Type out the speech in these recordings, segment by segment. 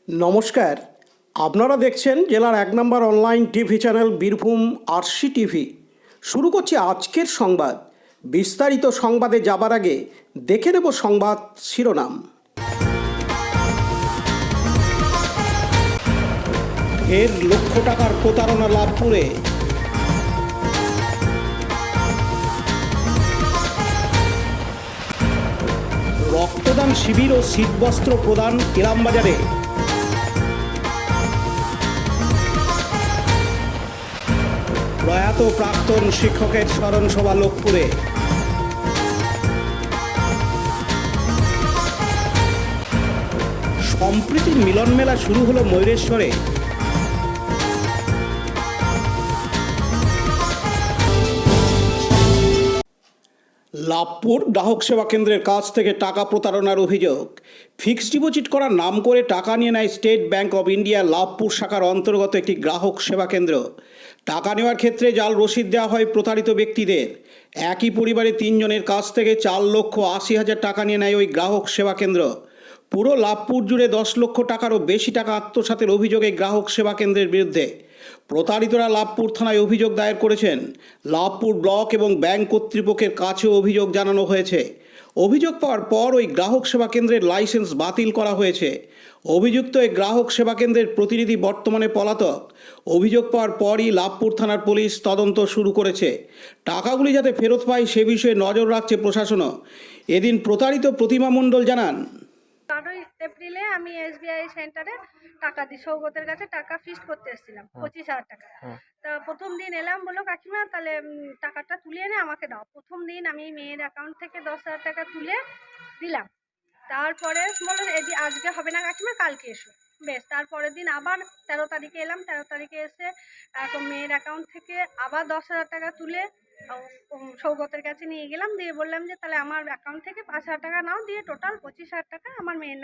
নমস্কার, আপনারা দেখছেন জেলার ১ number online TV channel Birbhum RC TV. শুরু করছি আজকের সংবাদ। বিস্তারিত সংবাদে যাবার আগে দেখে নেব সংবাদ শিরোনাম। ফের লক্ষ টাকার প্রতারণা লাভপুরে। রক্তদান শিবির ও শীতবস্ত্র প্রদান ইলামবাজারে। প্রয়াত প্রাক্তন শিক্ষকের স্মরণ সভা লোকপুরে। সম্প্রীতির মিলন মেলা শুরু হলো ময়ূরেশ্বরে। লাভপুর গ্রাহক সেবা কেন্দ্রের কাছ থেকে টাকা প্রতারণার অভিযোগ। ফিক্সড ডিপোজিট করার নাম করে টাকা নিয়ে নেয় state bank of India Labhpur শাখার অন্তর্গত একটি গ্রাহক সেবা কেন্দ্র। টাকা নেওয়ার ক্ষেত্রে জাল রসিদ দেওয়া হয় প্রতারিত ব্যক্তিদের। একই পরিবারে ৩ জনের কাছ থেকে ৪,৮০,০০০ টাকা নিয়ে নেয় ওই গ্রাহক সেবা কেন্দ্র। পুরো লাভপুর জুড়ে ১০ লক্ষ টাকারও বেশি টাকা আত্মসাতের অভিযোগে গ্রাহক সেবা কেন্দ্রের বিরুদ্ধে প্রতারিতরা লাভপুর থানায় অভিযোগ দায়ের করেছেন। লাভপুর ব্লক এবং ব্যাংক কর্তৃপক্ষের কাছেও অভিযোগ জানানো হয়েছে। অভিযোগ পাওয়ার পর ওই গ্রাহক সেবা কেন্দ্রের লাইসেন্স বাতিল করা হয়েছে। অভিযুক্ত এই গ্রাহক সেবা কেন্দ্রের প্রতিনিধি বর্তমানে পলাতক। অভিযোগ পাওয়ার পরই লাভপুর থানার পুলিশ তদন্ত শুরু করেছে। টাকাগুলি যাতে ফেরত পায় সে বিষয়ে নজর রাখছে প্রশাসনও। এদিন প্রতারিত প্রতিমা মণ্ডল জানান, 12 এপ্রিলে আমি এসবিআই সেন্টারে টাকা দিই, সৌগতের কাছে টাকা ফিক্সড করতে এসেছিলাম 25,000 টাকা। তা প্রথম দিন এলাম, বললো কাকিমা তাহলে টাকাটা তুলে এনে আমাকে দাও। প্রথম দিন আমি মেয়ের অ্যাকাউন্ট থেকে 10,000 টাকা তুলে দিলাম। তারপরে বললো আজকে হবে না কাকিমা, কালকে এসো। বেশ, তারপরের দিন আবার 13 তারিখে এলাম। 13 তারিখে এসে মেয়ের অ্যাকাউন্ট থেকে আবার 10,000 টাকা তুলে সৌগতের কাছে নিয়ে গেলাম, দিয়ে বললাম যে তাহলে আমার অ্যাকাউন্ট থেকে 5,000 টাকা নাও, দিয়ে টোটাল 25,000 টাকা আমার মেয়ের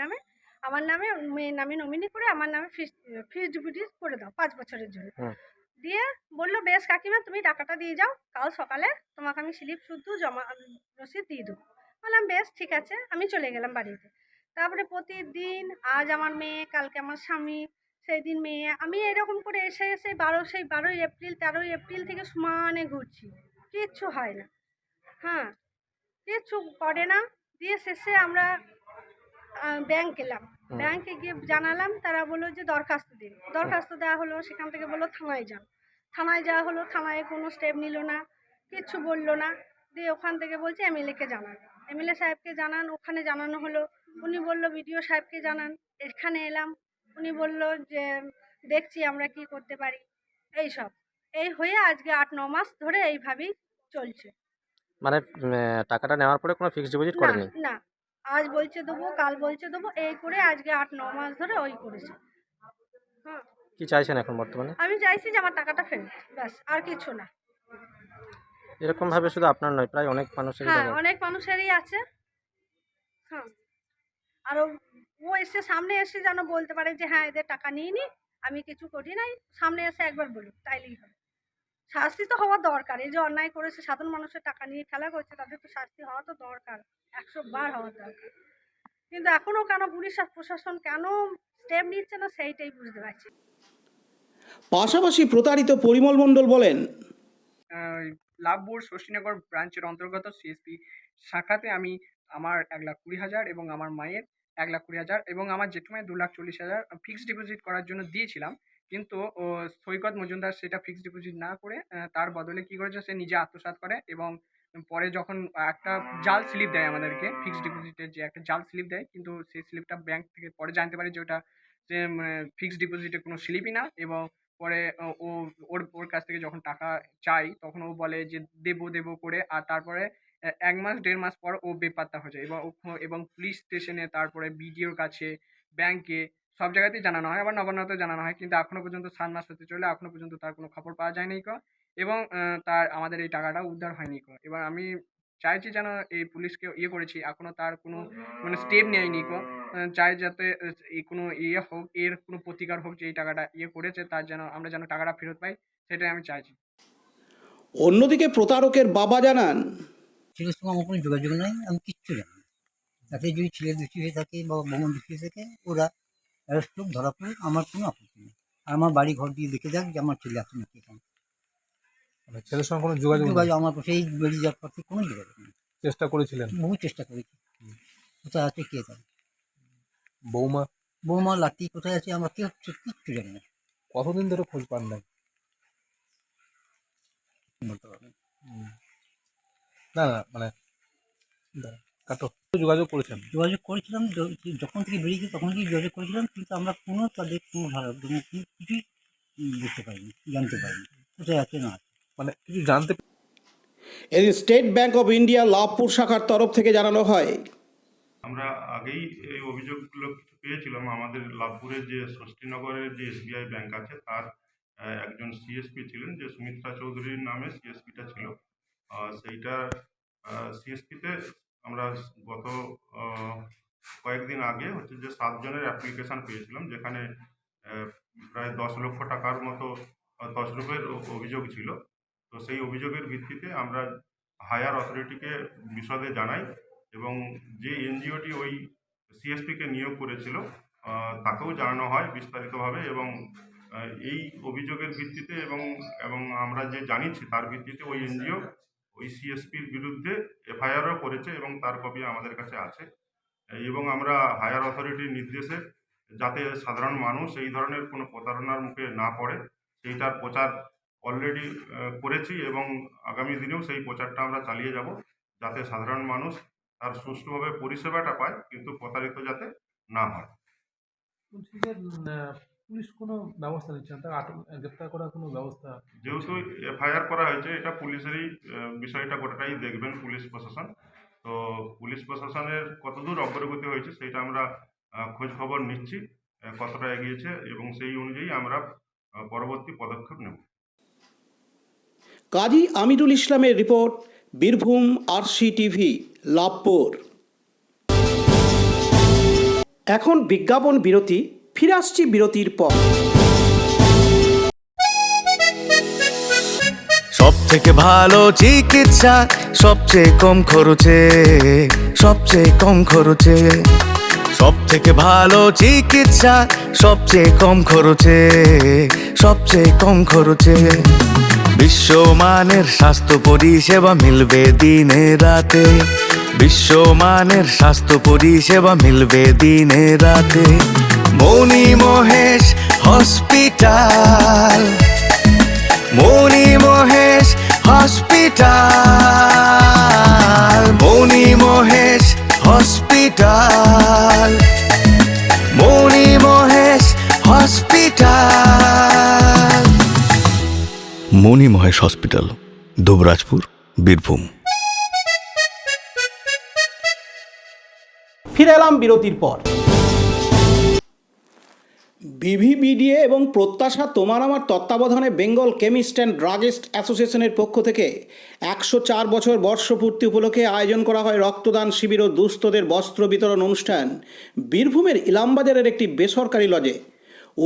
নামে নমিনি করে আমার নামে ফিক্সড ডিপোজিট করে দাও 5 বছরের জন্য। দিয়ে বললো বেশ কাকিমা তুমি টাকাটা দিয়ে যাও, কাল সকালে তোমাকে আমি স্লিপ শুদ্ধ জমা রসিদ দিয়ে দেবো। বললাম বেশ ঠিক আছে, আমি চলে গেলাম বাড়িতে। তারপরে প্রতিদিন আজ আমার মেয়ে, কালকে আমার স্বামী, সেই দিন মেয়ে, আমি এরকম করে এসে সেই 12ই এপ্রিল 13ই এপ্রিল থেকে সমানে ঘুরছি, কিচ্ছু হয় না। হ্যাঁ, কিচ্ছু করে না। দিয়ে শেষে আমরা ব্যাংক এলাম। ব্যাংকে গিয়ে জানালাম, তারা বললো যে দরখাস্ত দিন। দরখাস্ত দেওয়া হলো, সেখান থেকে বললো থানায় যান। থানায় যাওয়া হলো, থানায় কোনো স্টেপ নিল না, কিচ্ছু বললো না। দিয়ে ওখান থেকে বলছে এমএলএকে জানান। এমএলএ সাহেবকে জানান, ওখানে জানানো হলো। উনি বললো বিডিও সাহেবকে জানান। এখানে এলাম, উনি বললো যে দেখছি আমরা কি করতে পারি। এই হয়ে আজকে 8-9 মাস ধরে এইভাবেই চলছে। মানে টাকাটা নেওয়ার পরে কোনো ফিক্সড ডিপোজিট না করেননি? না, আজ বলছে দেবো, কাল বলছে দেবো, এই করে আজকে 8-9 মাস ধরে ওই করেছে। হ্যাঁ, কি চাইছেন এখন বর্তমানে? আমি চাইছি যে আমার টাকাটা ফেরত, ব্যাস, আর কিছু না। এরকম ভাবে শুধু আপনার নয়, প্রায় অনেক মানুষেরই হ্যাঁ, দেখা। অনেক মানুষেরই আছে। হ্যাঁ, আর ও এসে সামনে এসে যেন বলতে পারে যে হ্যাঁ এদের টাকা নিয়ে নি, আমি কিছু করি নাই। সামনে এসে একবার বলুক, তাইলেই হবে। শাস্তি তো হওয়া দরকার। এই যে অন্যায় করেছে, সাধারণ মানুষের টাকা নিয়ে খেলা করছে, তাদের তো শাস্তি হওয়া তো দরকার, 100 বার হওয়া দরকার। কিন্তু এখনো কেন পুলিশ আর প্রশাসন কেন স্টেপ নিচ্ছে না, সেইটাই বুঝতে পারছি। পাশাপাশি প্রতারিত পরিমল মণ্ডল বলেন, লাভপুর ষষ্ঠীনগর ব্রাঞ্চের অন্তর্গত সিএসপি শাখাতে আমি আমার 1,20,000 এবং আমার মায়ের 1,20,000 এবং আমার জেঠুমায়ের 2,40,000 ফিক্সড ডিপোজিট করার জন্য দিয়েছিলাম। কিন্তু সৈকত মজুমদার সেটা ফিক্সড ডিপোজিট না করে তার বদলে কি করেছে, সে নিজে আত্মসাৎ করে এবং পরে যখন একটা জাল স্লিপ দেয় আমাদেরকে, ফিক্সড ডিপোজিটের যে একটা জাল স্লিপ দেয়, কিন্তু সেই স্লিপটা ব্যাংক থেকে পরে জানতে পারি যে ওটা যে ফিক্সড ডিপোজিটের কোনো স্লিপই না। এবং পরে ও ওর ওর কাছ থেকে যখন টাকা চাই তখন ও বলে যে দেবো করে, আর তারপরে 1 মাস 1.5 মাস পর ও বেপাত্তা হয়ে যায়। এবং পুলিশ স্টেশনে, তারপরে বিডিওর কাছে, ব্যাংকে, সব জায়গাতেই জানানো হয়, আবার নবান্নতেও জানানো হয়, কিন্তু এখনো পর্যন্ত 7 মাস হতে চললো, এখনো পর্যন্ত তার কোনো খবর পাওয়া যায়নি এবং তার আমাদের এই টাকাটা উদ্ধার হয়নি এবার আমি চাইছি যেন এই পুলিশকে করেছি, এখনো তার কোনো মানে স্টেপ নেয়নি চাই যাতে এই কোনো হোক, এর কোনো প্রতিকার হোক, যে এই টাকাটা করেছে তার যেন আমরা যেন টাকাটা ফেরত পাই, সেটাই আমি চাইছি। অন্যদিকে প্রতারকের বাবা জানান, ছেলের সঙ্গে আমার কোনো যোগাযোগ নাই, আমি কিচ্ছু জানি না। তাতে যদি ছেলে দোষী হয়ে থাকে বা বোন দোষী হয়ে থাকে, ওরা অ্যারেস্ট হোক, ধরা পড়ুক, আমার কোনো আপত্তি নেই। আর আমার বাড়ি ঘর দিয়ে দেখে যাক যে আমার ছেলে আছে নাকি এখানে। মানে ছেলের সঙ্গে কোনো যোগাযোগ নেই? যোগাযোগ আমার সেই বেরিয়ে যাওয়ার পর থেকে কোনো যোগাযোগ নেই। চেষ্টা করেছিলেন? বহু চেষ্টা করেছি, কোথায় আছে কে জানে। বৌমা বৌমা লাঠি কোথায় আছে আমরা কেউ কিচ্ছু জানি না, কতদিন ধরে খোঁজ পান নাই? বলতে পারবো না। না না মানে কাটো যোগাযোগ করেছেন? যোগাযোগ করেছিলাম, যখন থেকে বেরিয়েছি তখন থেকেই যোগাযোগ করেছিলাম, কিন্তু আমরা কোনো তাদের কোনো ভাড়া কোনো কিছুই বুঝতে পারিনি, জানতে পারিনি কোথায় আছে না আছে। মানে কিছু জানতে এদিন state bank of India Labhpur শাখার তরফ থেকে জানানো হয়, আমরা আগেই এই অভিযোগগুলো কিছু পেয়েছিলাম। আমাদের লাভপুরের যে ষষ্ঠীনগরের যে এসবিআই ব্যাংক আছে তার একজন সিএসপি ছিলেন, যে সুমিত্রা চৌধুরীর নামে সিএসপিটা ছিল। সেইটা সিএসপিতে আমরা গত কয়েকদিন আগে হচ্ছে যে 7 জনের অ্যাপ্লিকেশান পেয়েছিলাম, যেখানে প্রায় 10 লক্ষ টাকার মতো তছরূপের অভিযোগ ছিল। তো সেই অভিযোগের ভিত্তিতে আমরা হায়ার অথরিটিকে বিশদে জানাই এবং যে এনজিওটি ওই সিএসপিকে নিয়োগ করেছিল তাকেও জানানো হয় বিস্তারিতভাবে, এবং এই অভিযোগের ভিত্তিতে এবং আমরা যে জানিয়েছি তার ভিত্তিতে ওই এনজিও ওই সিএসপির বিরুদ্ধে এফআইআরও করেছে এবং তার কপি আমাদের কাছে আছে। এবং আমরা হায়ার অথরিটির নির্দেশে যাতে সাধারণ মানুষ এই ধরনের কোনো প্রতারণার মুখে না পড়ে সেইটার প্রচার অলরেডি করেছি এবং আগামী দিনেও সেই প্রচারটা আমরা চালিয়ে যাব, যাতে সাধারণ মানুষ তার সুষ্ঠুভাবে পরিষেবাটা পায়, কিন্তু প্রতারিত যাতে না হয়। বলছি যে পুলিশ কোনো ব্যবস্থা নিচ্ছে না, তাকে আটক গ্রেপ্তার করার কোনো ব্যবস্থা? যেহেতু এফআইআর করা হয়েছে, এটা পুলিশেরই বিষয়টা গোটাটাই দেখবেন পুলিশ প্রশাসন। তো পুলিশ প্রশাসনের কতদূর অগ্রগতি হয়েছে সেইটা আমরা খোঁজ খবর নিচ্ছি, কতটা এগিয়েছে, এবং সেই অনুযায়ী আমরা পরবর্তী পদক্ষেপ নেব। কাজী আমিরুল ইসলামের রিপোর্ট, বীরভূম RCTV, লাভপুর। এখন বিজ্ঞাপন বিরতি, ফিরে আসছি বিরতির পর। সব থেকে ভালো চিকিৎসা সবচেয়ে কম খরচে, সবচেয়ে কম খরচে। সব থেকে ভালো চিকিৎসা সবচেয়ে কম খরচে, সবচেয়ে কম খরচে। বিশ্বমানের স্বাস্থ্য পরিষেবা মিলবে দিনে রাতে, বিশ্বমানের স্বাস্থ্য পরিষেবা মিলবে দিনে রাতে। মণি মহেশ হসপিটাল, মণি মহেশ হসপিটাল, মণি মহেশ হসপিটাল, মণি মহেশ হসপিটাল। মণি মহেশ হসপিটাল, দুবরাজপুর, বীরভূম। ফিরে এলাম বিরতির পর। বিভিবিডিএ এবং প্রত্যাশা তোমার আমার তত্ত্বাবধানে বেঙ্গল কেমিস্ট অ্যান্ড ড্রাগিস্ট অ্যাসোসিয়েশনের পক্ষ থেকে 104 বছর বর্ষপূর্তি উপলক্ষে আয়োজন করা হয় রক্তদান শিবির ও দুস্থদের বস্ত্র বিতরণ অনুষ্ঠান বীরভূমের ইলামবাজারের একটি বেসরকারি লজে।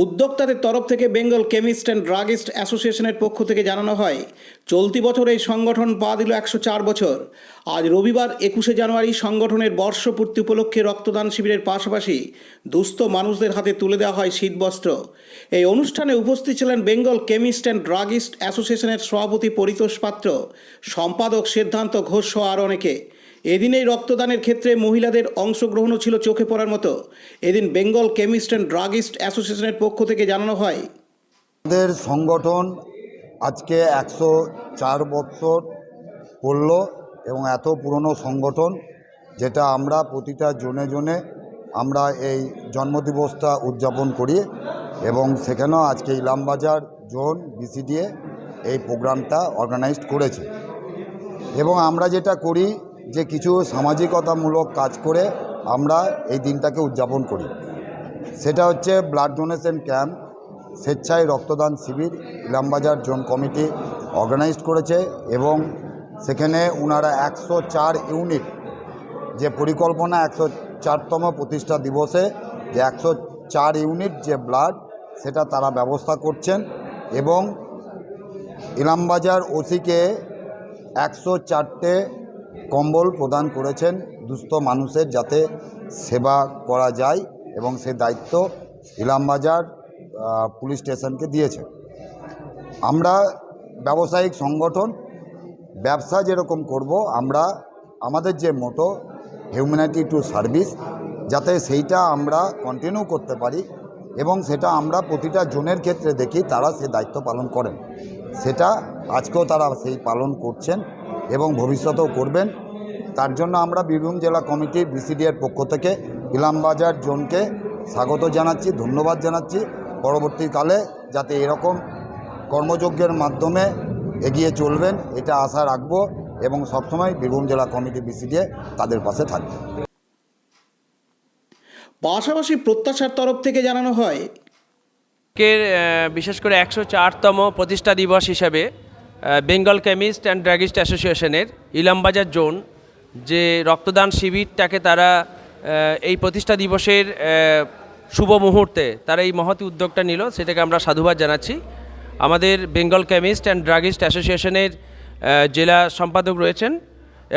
উদ্যোক্তাদের তরফ থেকে বেঙ্গল কেমিস্ট অ্যান্ড ড্রাগিস্ট অ্যাসোসিয়েশনের পক্ষ থেকে জানানো হয়, চলতি বছর এই সংগঠন পা দিল 104 বছর। আজ রবিবার 21শে জানুয়ারি সংগঠনের বর্ষপূর্তি উপলক্ষে রক্তদান শিবিরের পাশাপাশি দুস্থ মানুষদের হাতে তুলে দেওয়া হয় শীতবস্ত্র। এই অনুষ্ঠানে উপস্থিত ছিলেন বেঙ্গল কেমিস্ট অ্যান্ড ড্রাগিস্ট অ্যাসোসিয়েশনের সভাপতি পরিতোষ পাত্র, সম্পাদক সিদ্ধান্ত ঘোষ সহ আর অনেকে। এদিন এই রক্তদানের ক্ষেত্রে মহিলাদের অংশগ্রহণও ছিল চোখে পড়ার মতো। এদিন বেঙ্গল কেমিস্ট অ্যান্ড ড্রাগিস্ট অ্যাসোসিয়েশনের পক্ষ থেকে জানানো হয়, আমাদের সংগঠন আজকে 104 বছর করল এবং এত পুরনো সংগঠন, যেটা আমরা প্রতিটা জোনে জোনে আমরা এই জন্মদিবসটা উদযাপন করি এবং সেখানেও আজকে ইলামবাজার জোন BCDA এই প্রোগ্রামটা অর্গানাইজড করেছে। এবং আমরা যেটা করি যে কিছু সামাজিকতামূলক কাজ করে আমরা এই দিনটাকে উদযাপন করি। সেটা হচ্ছে ব্লাড ডোনেশন ক্যাম্প, স্বেচ্ছায় রক্তদান শিবির ইলামবাজার জোন কমিটি অর্গানাইজড করেছে এবং সেখানে ওনারা 104 ইউনিট যে পরিকল্পনা 104তম প্রতিষ্ঠা দিবসে যে 104 ইউনিট যে ব্লাড সেটা তারা ব্যবস্থা করছেন এবং ইলামবাজার ওসিকে 104টে কম্বল প্রদান করেছেন দুস্থ মানুষের যাতে সেবা করা যায় এবং সে দায়িত্ব ইলামবাজার পুলিশ স্টেশনকে দিয়েছে। আমরা ব্যবসায়িক সংগঠন, ব্যবসা যেরকম করব, আমরা আমাদের যে মোটো হিউম্যানিটি টু সার্ভিস, যাতে সেইটা আমরা কন্টিনিউ করতে পারি এবং সেটা আমরা প্রতিটা জনের ক্ষেত্রে দেখি তারা সে দায়িত্ব পালন করেন। সেটা আজকেও তারা সেই পালন করছেন এবং ভবিষ্যতেও করবেন। তার জন্য আমরা বীরভূম জেলা কমিটির বিসিডিএর পক্ষ থেকে ইলামবাজার জোনকে স্বাগত জানাচ্ছি, ধন্যবাদ জানাচ্ছি। পরবর্তীকালে যাতে এরকম কর্মযজ্ঞের মাধ্যমে এগিয়ে চলবেন এটা আশা রাখবো এবং সবসময় বীরভূম জেলা কমিটি বিসিডিএ তাদের পাশে থাকবে। পাশাপাশি প্রত্যাশার তরফ থেকে জানানো হয়, বিশেষ করে 104তম প্রতিষ্ঠা দিবস হিসাবে বেঙ্গল কেমিস্ট অ্যান্ড ড্রাগিস্ট অ্যাসোসিয়েশনের ইলামবাজার জোন যে রক্তদান শিবিরটাকে তারা এই প্রতিষ্ঠা দিবসের শুভ মুহূর্তে তারা এই মহৎ উদ্যোগটা নিল, সেটাকে আমরা সাধুবাদ জানাচ্ছি। আমাদের বেঙ্গল কেমিস্ট অ্যান্ড ড্রাগিস্ট অ্যাসোসিয়েশনের জেলা সম্পাদক রয়েছেন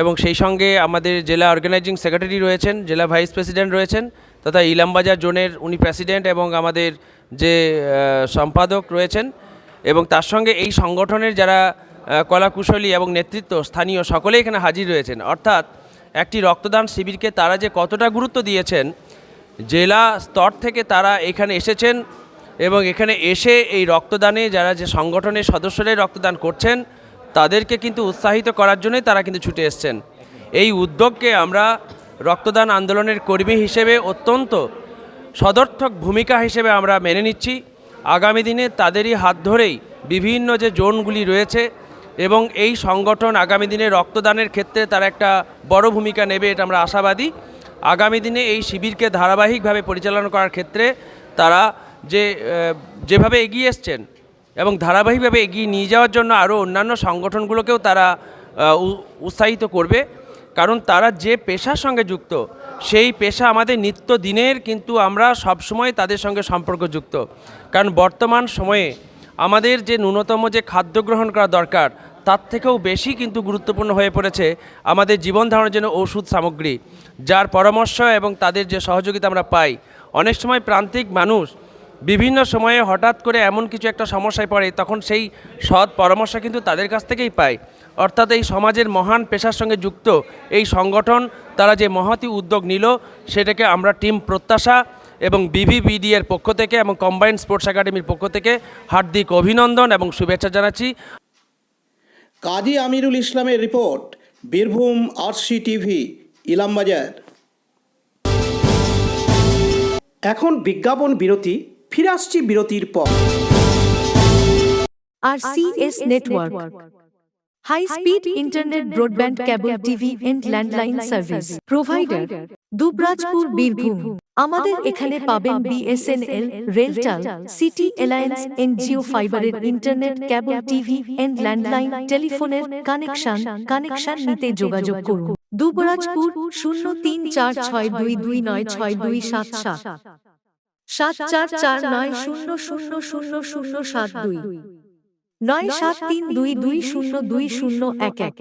এবং সেই সঙ্গে আমাদের জেলা অর্গানাইজিং সেক্রেটারি রয়েছেন, জেলা ভাইস প্রেসিডেন্ট রয়েছেন, তথা ইলামবাজার জোনের উনি প্রেসিডেন্ট এবং আমাদের যে সম্পাদক রয়েছেন, এবং তার সঙ্গে এই সংগঠনের যারা কলাকুশলী এবং নেতৃত্ব স্থানীয় সকলেই এখানে হাজির রয়েছেন। অর্থাৎ একটি রক্তদান শিবিরকে তারা যে কতটা গুরুত্ব দিয়েছেন, জেলা স্তর থেকে তারা এখানে এসেছেন এবং এখানে এসে এই রক্তদানে যারা যে সংগঠনের সদস্যরাই রক্তদান করছেন তাদেরকে কিন্তু উৎসাহিত করার জন্যই তারা কিন্তু ছুটে এসছেন। এই উদ্যোগকে আমরা রক্তদান আন্দোলনের কর্মী হিসেবে অত্যন্ত সদর্থক ভূমিকা হিসেবে আমরা মেনে নিচ্ছি। আগামী দিনে তাদেরই হাত ধরেই বিভিন্ন যে জোনগুলি রয়েছে এবং এই সংগঠন আগামী দিনে রক্তদানের ক্ষেত্রে তারা একটা বড় ভূমিকা নেবে, এটা আমরা আশাবাদী। আগামী দিনে এই শিবিরকে ধারাবাহিকভাবে পরিচালনা করার ক্ষেত্রে তারা যেভাবে এগিয়ে এসছেন এবং ধারাবাহিকভাবে এগিয়ে নিয়ে যাওয়ার জন্য আরও অন্যান্য সংগঠনগুলোকেও তারা উৎসাহিত করবে, কারণ তারা যে পেশার সঙ্গে যুক্ত সেই পেশা আমাদের নিত্যদিনের, কিন্তু আমরা সবসময় তাদের সঙ্গে সম্পর্কযুক্ত। কারণ বর্তমান সময়ে আমাদের যে ন্যূনতম যে খাদ্য গ্রহণ করা দরকার তার থেকেও বেশি কিন্তু গুরুত্বপূর্ণ হয়ে পড়েছে আমাদের জীবন ধারণের জন্য ওষুধ সামগ্রী, যার পরামর্শ এবং তাদের যে সহযোগিতা আমরা পাই। অনেক সময় প্রান্তিক মানুষ বিভিন্ন সময়ে হঠাৎ করে এমন কিছু একটা সমস্যায় পড়ে, তখন সেই সৎ পরামর্শ কিন্তু তাদের কাছ থেকেই পায়। অর্থাৎ এই সমাজের মহান পেশার সঙ্গে যুক্ত এই সংগঠন তারা যে মহতী উদ্যোগ নিল সেটাকে আমরা টিম প্রত্যাশা এবং বিভিবিডি এর পক্ষ থেকে এবং কম্বাইন্ড স্পোর্টস একাডেমির পক্ষ থেকে হার্দিক অভিনন্দন এবং শুভেচ্ছা জানাচ্ছি। কাজী আমিরুল ইসলামের report, Birbhum RC TV, Ilambazar. এখন বিজ্ঞাপন বিরতি, ফিরে আসছি বিরতির পর। RCS Network, High Speed Internet Broadband Cable TV and Landline Service Provider, Dubrajpur, Birbhum. আমাদের এখানে পাবেন BSNL, RailTel, city alliance and Jio ফাইবারের internet, cable TV and landline টেলিফোনের কানেকশন নিতে যোগাযোগ করুন। দুবরাজপুর 034622962627 7449000072 9732202011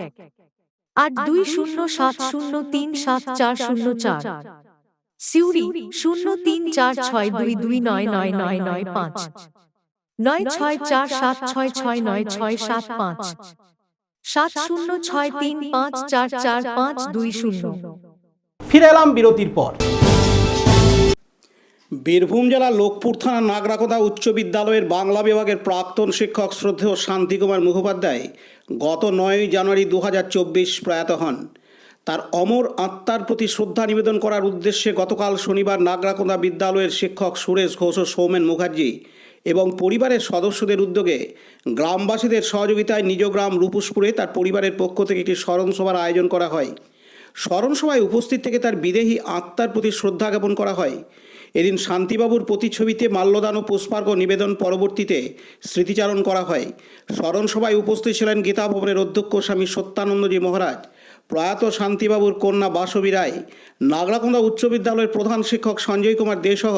8207037404 সিউড়ি 034622999995 9647669665 7063544520। ফিরে এলাম বিরতির পর। বীরভূম জেলার লোকপুর থানার নাগরাকোদা উচ্চ বিদ্যালয়ের বাংলা বিভাগের প্রাক্তন শিক্ষক শ্রদ্ধেয় শান্তিকুমার মুখোপাধ্যায় গত 9 জানুয়ারি 2024 প্রয়াত হন। তার অমর আত্মার প্রতি শ্রদ্ধা নিবেদন করার উদ্দেশ্যে গতকাল শনিবার নাগরাকোদা বিদ্যালয়ের শিক্ষক সুরেশ ঘোষ ও সৌমেন মুখার্জি এবং পরিবারের সদস্যদের উদ্যোগে গ্রামবাসীদের সহযোগিতায় নিজ গ্রাম রূপুসপুরে তার পরিবারের পক্ষ থেকে একটি স্মরণসভার আয়োজন করা হয়। স্মরণসভায় উপস্থিত থেকে তার বিদেহী আত্মার প্রতি শ্রদ্ধা জ্ঞাপন করা হয়। এদিন শান্তিবাবুর প্রতিচ্ছবিতে মাল্যদান ও পুষ্পার্ঘ নিবেদন পরবর্তীতে স্মৃতিচারণ করা হয়। স্মরণসভায় উপস্থিত ছিলেন গীতা ভবনের অধ্যক্ষ স্বামী সত্যানন্দজি মহারাজ, প্রয়াত শান্তিবাবুর কন্যা বাসবী রায়, নাগরাকোন্দা উচ্চ বিদ্যালয়ের প্রধান শিক্ষক সঞ্জয় কুমার দে সহ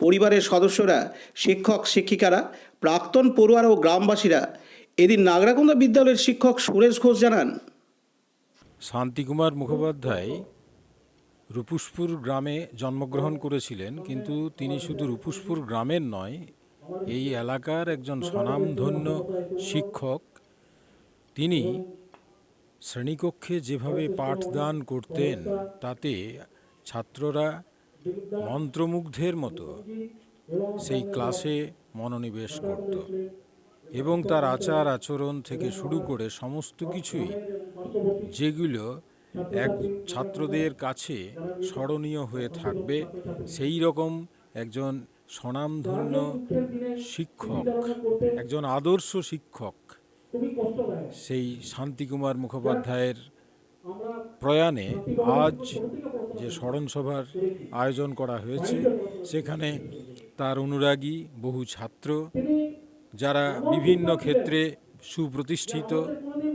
পরিবারের সদস্যরা, শিক্ষক শিক্ষিকারা, প্রাক্তন পড়ুয়ারা ও গ্রামবাসীরা। এদিন নাগরাকোন্দা বিদ্যালয়ের শিক্ষক সুরেশ ঘোষ জানান, শান্তিকুমার মুখোপাধ্যায় রূপুসপুর গ্রামে জন্মগ্রহণ করেছিলেন, কিন্তু তিনি শুধু রূপুসপুর গ্রামের নয়, এই এলাকার একজন স্বনামধন্য শিক্ষক। তিনি শ্রেণীকক্ষে যেভাবে পাঠদান করতেন তাতে ছাত্ররা মন্ত্রমুগ্ধের মতো সেই ক্লাসে মনোনিবেশ করত এবং তার আচার আচরণ থেকে শুরু করে সমস্ত কিছুই যেগুলো এক ছাত্রদের কাছে স্মরণীয় হয়ে থাকবে, সেই রকম একজন স্বনামধন্য শিক্ষক, একজন আদর্শ শিক্ষক সেই শান্তিকুমার মুখোপাধ্যায়ের প্রয়াণে আজ যে স্মরণসভার আয়োজন করা হয়েছে, সেখানে তার অনুরাগী বহু ছাত্র যারা বিভিন্ন ক্ষেত্রে সুপ্রতিষ্ঠিত,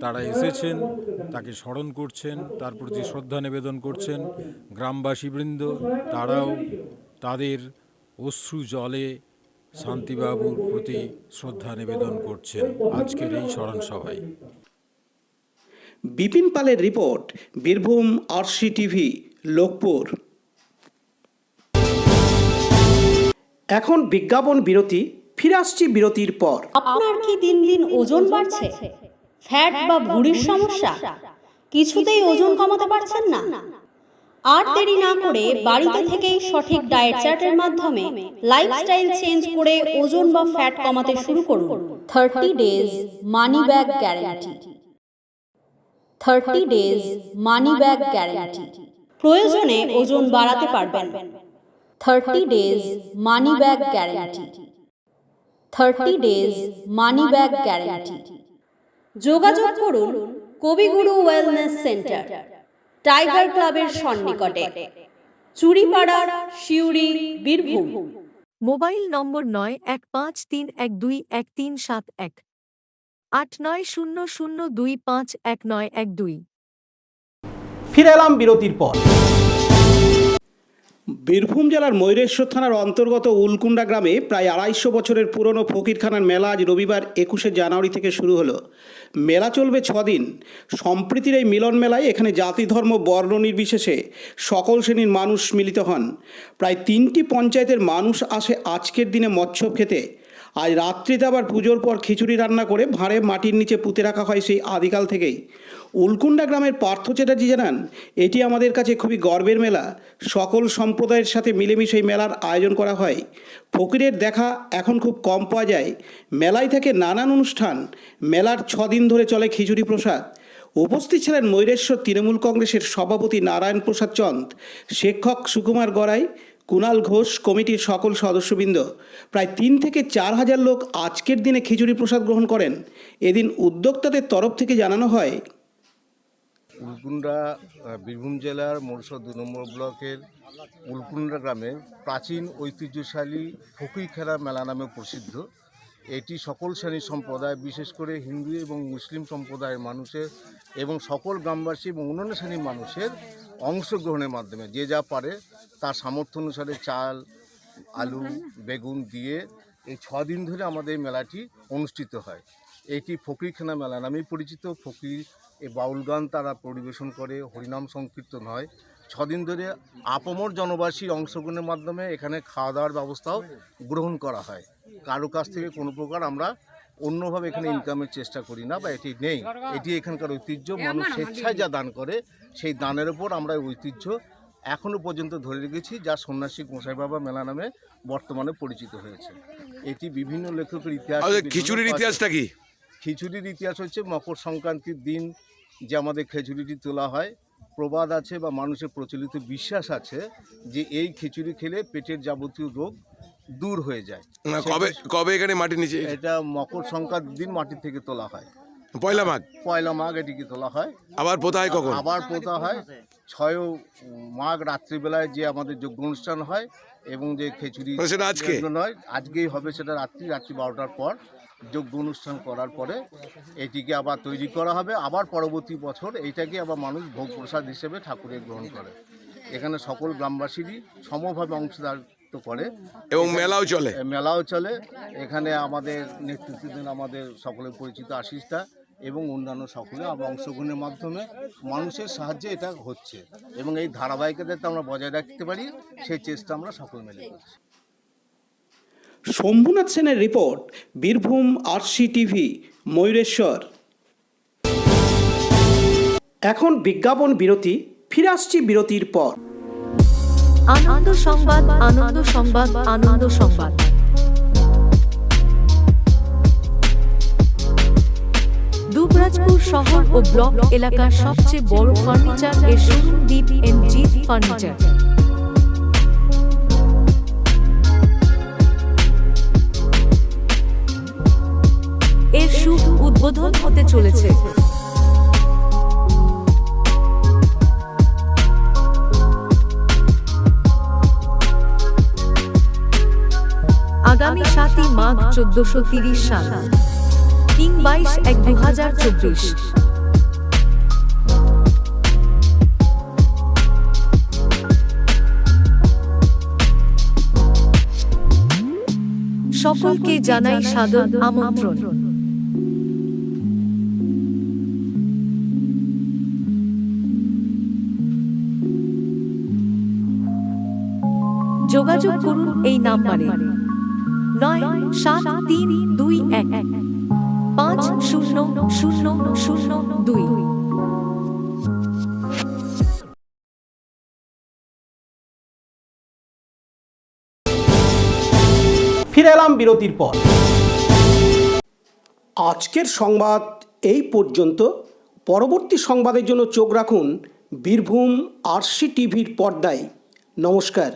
তারা এসেছেন, তাকে স্মরণ করছেন, তার প্রতি শ্রদ্ধা নিবেদন করছেন। গ্রামবাসীবৃন্দ তারাও তাদের অশ্রু জলে শান্তিবাবুর প্রতি শ্রদ্ধা নিবেদন করছেন আজকের এই স্মরণসভায়। বিপিন পালের report, Birbhum RC TV, Lokpur. এখন বিজ্ঞাপন বিরতি, ফিরে আসছি বিরতির পর। আপনার কি দিন দিন ওজন বাড়ছে? ফ্যাট বা ভুঁড়ির সমস্যা? কিছুতেই ওজন কমাতে পারছেন না? আর দেরি না করে বাড়িতে থেকেই সঠিক ডায়েট চার্টের মাধ্যমে লাইফস্টাইল চেঞ্জ করে ওজন বা ফ্যাট কমাতে শুরু করুন। 30 days money back guarantee. 30 days money back guarantee. প্রয়োজনে ওজন বাড়াতে পারবেন। 30 days money back guarantee. 30 days money back guarantee. যোগাযোগ করুন কবিগুরু ওয়েলনেস সেন্টার, টাইগার ক্লাবের সন্নিকটে, চুরিপাড়ার, সিউড়ি, বীরভূম। Mobile number 9153121371, 8900251912। ফিরে এলাম বিরতির পর। বীরভূম জেলার ময়ূরেশ্বর থানার অন্তর্গত উলকুন্ডা গ্রামে প্রায় 250 বছরের পুরনো ফকিরখানার মেলা আজ রবিবার 21শে জানুয়ারি থেকে শুরু হলো। মেলা চলবে 6 দিন। সম্প্রীতির এই মিলন মেলায় এখানে জাতি ধর্ম বর্ণ নির্বিশেষে সকল শ্রেণীর মানুষ মিলিত হন। প্রায় 3টি পঞ্চায়েতের মানুষ আসে আজকের দিনে মৎস্য খেতে। আজ রাত্রিতে আবার পুজোর পর খিচুড়ি রান্না করে ভাঁড়ে মাটির নিচে পুঁতে রাখা হয় সেই আদিকাল থেকেই। উলকুন্ডা গ্রামের পার্থ চ্যাটার্জি জানান, এটি আমাদের কাছে খুবই গর্বের মেলা। সকল সম্প্রদায়ের সাথে মিলেমিশে এই মেলার আয়োজন করা হয়। ফকিরের দেখা এখন খুব কম পাওয়া যায়। মেলায় থাকে নানান অনুষ্ঠান। মেলার 6 দিন ধরে চলে খিচুড়ি প্রসাদ। উপস্থিত ছিলেন ময়ূরেশ্বর তৃণমূল কংগ্রেসের সভাপতি নারায়ণ প্রসাদ চন্দ, শিক্ষক সুকুমার গড়াই, কুণাল ঘোষ, কমিটির সকল সদস্যবৃন্দ। প্রায় 3 থেকে 4 হাজার লোক আজকের দিনে খিচুড়ি প্রসাদ গ্রহণ করেন। এদিন উদ্যোক্তাদের তরফ থেকে জানানো হয়, উলকুন্ডা বীরভূম জেলার ময়ূরেশ্বর 2 নম্বর ব্লকের উলকুন্ডা গ্রামে প্রাচীন ঐতিহ্যশালী ফকির খেলা মেলা নামে প্রসিদ্ধ। এটি সকল শ্রেণীর সম্প্রদায়, বিশেষ করে হিন্দু এবং মুসলিম সম্প্রদায়ের মানুষের এবং সকল গ্রামবাসী এবং অন্যান্য শ্রেণীর মানুষের অংশগ্রহণের মাধ্যমে যে যা পারে তার সামর্থ্য অনুসারে চাল, আলু, বেগুন দিয়ে এই 6 দিন ধরে আমাদের এই মেলাটি অনুষ্ঠিত হয়। এটি ফকিরখানা মেলা নামেই পরিচিত। ফকির এই বাউল গান তারা পরিবেশন করে, হরিনাম সংকীর্তন হয়। 6 দিন ধরে আপামর জনবাসীর অংশগ্রহণের মাধ্যমে এখানে খাওয়া দাওয়ার ব্যবস্থাও গ্রহণ করা হয়। কারো কাছ থেকে কোনো প্রকার আমরা অন্যভাবে এখানে ইনকামের চেষ্টা করি না, বা এটি নেই। এটি এখানকার ঐতিহ্য। মানুষ স্বেচ্ছায় যা দান করে সেই দানের ওপর আমরা ঐতিহ্য এখনও পর্যন্ত ধরে রেখেছি, যা সন্ন্যাসী গোসাই বাবা মেলা নামে বর্তমানে পরিচিত হয়েছে। এটি বিভিন্ন লেখকের ইতিহাস। খিচুড়ির ইতিহাসটা কি? খিচুড়ির ইতিহাস হচ্ছে মকর সংক্রান্তির দিন যে আমাদের খিচুড়িটি তোলা হয়। প্রবাদ আছে বা মানুষের প্রচলিত বিশ্বাস আছে যে এই খিচুড়ি খেলে পেটের যাবতীয় রোগ দূর হয়ে যায়। কবে এখানে মাটির নিচে? এটা মকর সংক্রান্তির দিন মাটি থেকে তোলা হয়। পয়লা মাঘ এটিকে তোলা হয়। আবার পোতা হয় কখন? আবার পোতা হয় 6 মাঘ রাত্রিবেলায় যে আমাদের যজ্ঞ অনুষ্ঠান হয় এবং যে খিচুড়ি সেটা আজকেই হবে। সেটা রাত্রি 12টার পর যজ্ঞ অনুষ্ঠান করার পরে এটিকে আবার তৈরি করা হবে। আবার পরবর্তী বছর এইটাকে আবার মানুষ ভোগ প্রসাদ হিসেবে ঠাকুরের গ্রহণ করে। এখানে সকল গ্রামবাসীরই সমভাবে অংশদান করে এবং মেলাও চলে। এখানে আমাদের নেতৃত্ব দেন আমাদের সকলের পরিচিত আশিস দা এবং অন্যান্য সকলে আমরা অংশগ্রহণের মাধ্যমে মানুষের সাহায্যে এটা হচ্ছে এবং এই ধারাবাহিকতাটা আমরা বজায় রাখতে পারি সেই চেষ্টা আমরা সকল মিলে করছি। শম্ভুনাথ সেনের report, Birbhum RC TV, Mayureswar. এখন বিজ্ঞাপন বিরতি, ফিরে আসছি বিরতির পর। আনন্দ সংবাদ, আনন্দ সংবাদ, আনন্দ সংবাদ। দুবরাজপুর শহর ও ব্লক এলাকার সবচেয়ে বড় ফার্নিচার এর showroom Deep and Jit furniture. এর শুভ উদ্বোধন হতে চলেছে। আগামী 7ই মাঘ 1430 সাল, 22/1/2024। সকলকে জানাই সাদর আমন্ত্রণ। যোগাযোগ করুন এই নাম্বারে 9732150002। ফিরে এলাম বিরতির পর। আজকের সংবাদ এই পর্যন্ত। পরবর্তী সংবাদের জন্য চোখ রাখুন বীরভূম আরসি টিভির পর্দায়। নমস্কার।